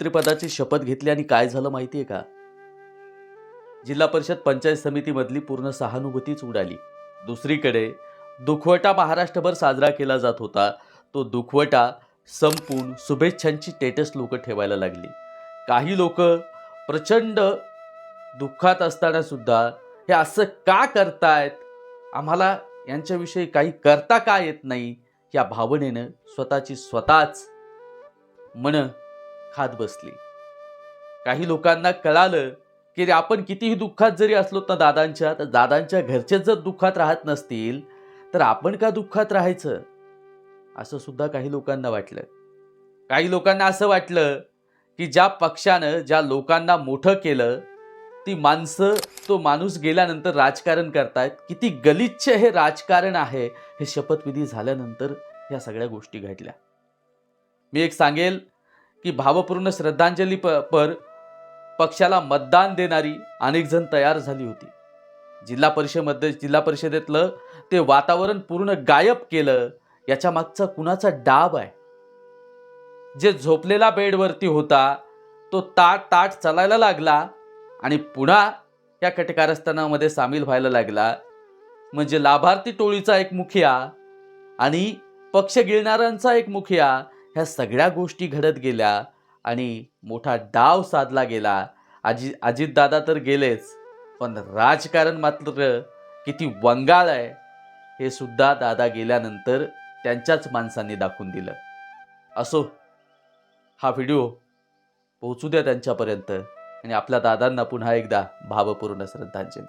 मुख्यमंत्रीपदाची शपथ घेतली आणि काय झालं माहिती आहे का? जिल्हा परिषद पंचायत समितीमधली पूर्ण सहानुभूतीच उडाली. दुसरीकडे दुखवटा महाराष्ट्रभर साजरा केला जात होता. तो दुखवटा संपून शुभेच्छांची स्टेटस लोक ठेवायला लागली. काही लोक प्रचंड दुःखात असताना सुद्धा हे असं का करतायत, आम्हाला यांच्याविषयी काही करता का येत नाही, या भावनेनं स्वतःच मन खात बसली. काही लोकांना कळालं की आपण कितीही दुःखात जरी असलो तर दादांच्या घरचे जर दुःखात राहत नसतील तर आपण का दुःखात राहायचं, असं सुद्धा काही लोकांना वाटलं. काही लोकांना असं वाटलं की ज्या पक्षानं ज्या लोकांना मोठं केलं ती माणसं तो माणूस गेल्यानंतर राजकारण करतायत, किती गलिच्छ हे राजकारण आहे हे शपथविधी झाल्यानंतर या सगळ्या गोष्टी घडल्या. मी एक सांगेल की भावपूर्ण श्रद्धांजली पर पक्षाला मतदान देणारी अनेक जण तयार झाली होती. जिल्हा परिषदेतलं ते वातावरण पूर्ण गायब केलं. याच्या मागचा कुणाचा डाव आहे? जे झोपलेला बेडवरती होता तो ताट चालायला लागला आणि पुन्हा या कटकारस्थानामध्ये सामील व्हायला लागला. म्हणजे लाभार्थी टोळीचा एक मुखिया आणि पक्ष गिळणाऱ्यांचा एक मुखिया, ह्या सगळ्या गोष्टी घडत गेल्या आणि मोठा डाव साधला गेला. अजितदादा तर गेलेच, पण राजकारण मात्र किती वंगाळ आहे हे सुद्धा दादा गेल्यानंतर त्यांच्याच माणसांनी दाखवून दिलं. असो, हा व्हिडिओ पोहोचू द्या त्यांच्यापर्यंत आणि आपल्या दादांना पुन्हा एकदा भावपूर्ण श्रद्धांजली.